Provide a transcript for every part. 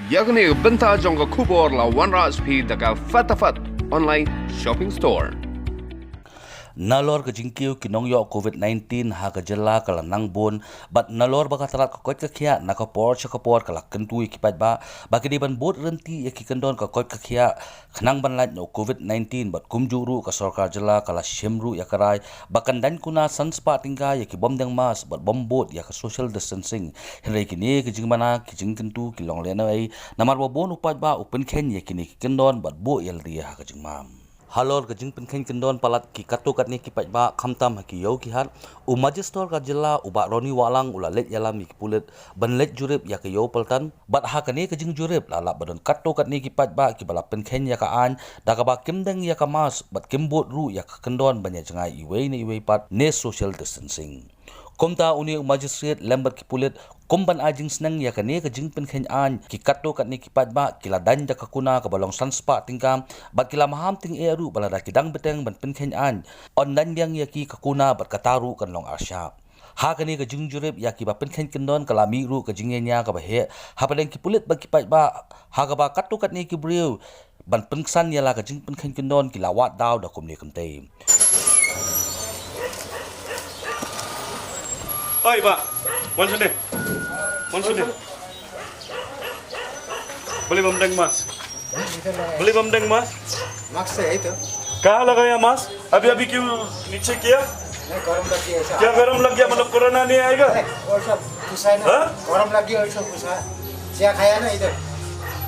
yakni benta jong kubor la wanras phi daga fatafat online shopping store. Nalor ke jingkiu kinong yo COVID-19 ha ke jela kala nang bon bat nalor baka tarat ka Koit ka Khiah na ka por kala kentui kipat ba baki di ban bot renti ya ki Kyndon ka Koit ka Khiah khnang ban lait no COVID-19 bat kumjuru ka sarkar jela kala shemru ya karai bakan Daiñ Kuna sanspa tingga ya ki bom deng mas bat bom bot ya ka social distancing henrei kini ke jingmana ki jingkentu ki long lena ai namar bo bon upat ba Pynkheiñ ya kini ki Kyndon bat bo yel ria ha ka jingmam halor ke jing Pynkheiñ Kyndon palat ki katu kat ni ki pat ba khamtam ki yo ki hat u magister ka jela u ba roni walang ula let yalam ki pulet ban let jurip ya ke yo paltan bat ha ka ni ke jing jurip la badon katu kat ni ki pat ba ki bala Pynkheiñ ya ka an da ka ba kimdeng ya ka mas bat kimbot ru ya ka Kyndon banya jangai iwei ni iwei pat ne social distancing komta uni magistrate lembat ki pulet komban ajing senang ya kane ke jing Pynkheiñ an ki kato kat ni ki pat ba kila Daiñ da ka Kuna ka balong sanspa tingkam bat kila maham ting eru balada kidang beteng ban Pynkheiñ an on Daiñ yang ya ki ka Kuna bat kataru kan long arsya ha kane ke jing jurip ya ki ba Pynkheiñ Kyndon kala mi ru ke jingenya ka ba he ha padeng ki pulet ba ki pat ba ha ka ba kato kat ni ki briu ban pengsan ya la ke jing Pynkheiñ Kyndon kila wat daw da kum ni kamte. Oi, Pak. Wan sini. Wan sini. Beli bamdeng, Mas. Beli bamdeng, Mas. Marks से है तो कहाँ लगाया, Mas? अभी क्यों नीचे किया? नहीं गरम लग गया ऐसा क्या गरम लग गया? मतलब कोरोना नहीं आएगा? और सब घुसा है ना हाँ? गरम लग गया और सब घुसा क्या खाया ना इधर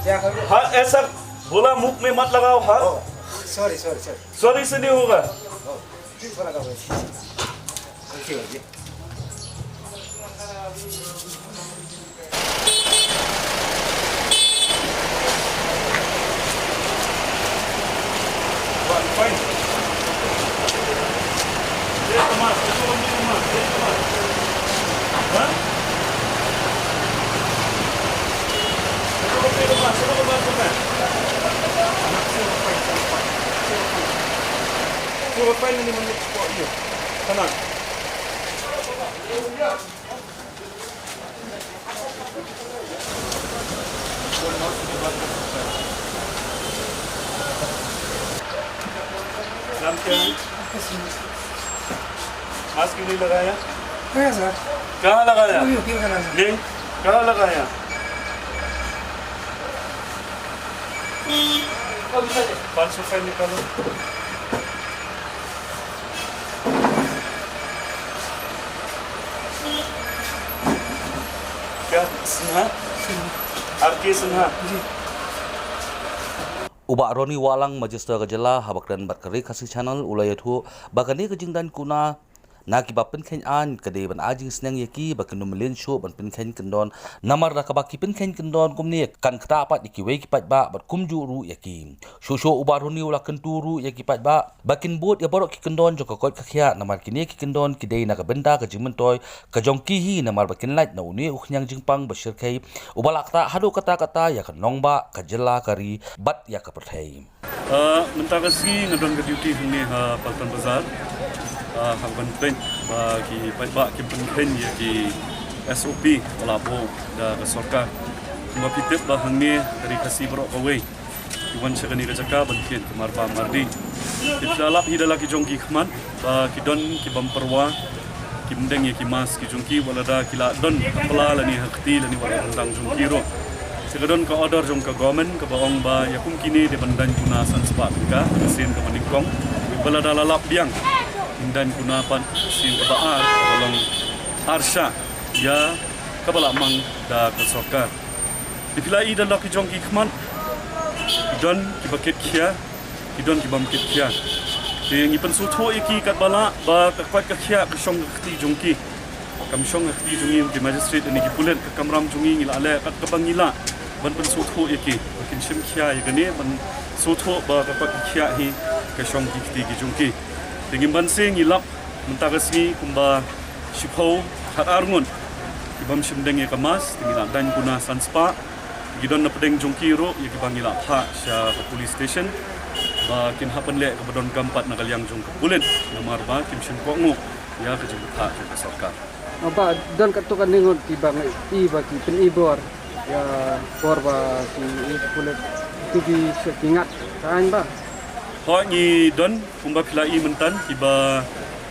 क्या खाया हाँ, ऐसा बोला मुख में मत लगाओ, हाँ? सॉरी सॉरी सॉरी सॉरी से नहीं होगा. थोड़ा का okay okay Fine. Yes, Mas. Itu bamdeng, Mas. Yes, Mas. Hah? Itu bamdeng, Mas. Itu bamdeng, Mas. Itu fine ini menit kok ini. Tenang. नाम क्या है? मास्क क्यों नहीं लगाया? है सर कहाँ लगाया? क्यों करना है नहीं, कहाँ लगाया? 500 रुपये निकालो. क्या सिन्हा? RK Sinha? Ubak Roni Walang Magister ke jela habak dan bat ke RiKhasi channel ulayathu bagani ke jing Daiñ Kuna na Kiba Pynkheiñ an kede ban ajing senang yaki bakin numelin show ban Pynkheiñ Kyndon namar da ka baki Pynkheiñ Kyndon kumni kan kata pat iki we kipat ba bat kumjuru yaki show ubak Roni ula kenturu yaki pat ba bakin bot ya borok ki Kyndon jo ka Koit ka Khiah namar kini ki Kyndon kide na ka benda ka jing mentoy ka jong kihi namar bakin light na uni uknyang jingpang bashir kai ubalak ta hadu kata ya ka nongba ka jela kari bat ya ka perthai Mentang kasi ngadon ke duty ni ha Paltan Bazar. Hang penting bagi baik ki Pynkheiñ ya ki SOP wala bo da ke sarkar. Cuma pitip bah hang ni RiKhasi berok kawai. Iwan segani ke jaka bankin kemar pa mardi. Itlalap hidala ki jongki khman ba ki don ki bamperwa ki mendeng ya ki mas ki jongki wala da ki la don apala lani hakti lani wala rendang jongki ro. Segadon ka order jong ka government ka baong ba yakum kini de Daiñ Kuna sanspa ka sen ka manikong bala da lalap biang Daiñ Kuna pan sin baar balong arsha ya kabala mang da ka sarkar dipilai da laki jong ki khman don ki baket Khiah don ki bam kit Khiah de ngi pen su tho iki kat bala ba ka Koit ka Khiah ka shong khti jong ki kam shong khti jong ki magistrate ni ki pulen ka kamram jong ngi la le kat ka bangila ban pen su tho iki kin shim Khiah ya gane ban su tho ba ka Koit ka Khiah hi ka shong ki khti ki jong ki dengan bansing ilap mentarasi kumba shipho hat arngun ibam shimdeng ya kamas tingila Daiñ Kuna sanspa gidon na pedeng jongkiro ya kibangila ha sha police station ba kin hapen le kabadon kampat nakalyang jong kapulen namar ba kim shim kongo ya kejung ha ke sarkar Apa don katukan ningon tibang i bagi penibor ya korba si kulit tubi sekingat kan ba Koit ni don pumba pilai mentan kiba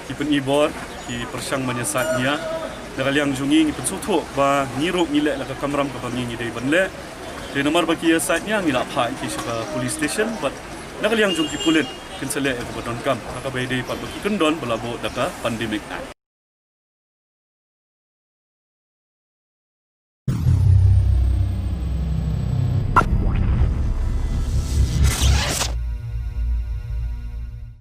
kipen ibor ki persang menyesatnya dengan yang jungi ni pensutuk ba ngiruk ngilek la ka kamram ka bangi ni dei banle de nomor bagi saatnya ngilak phai ki saka police station but nak yang jungi pulit kin sele ka badon kam ka bai dei pat bagi kendon belabo daka pandemic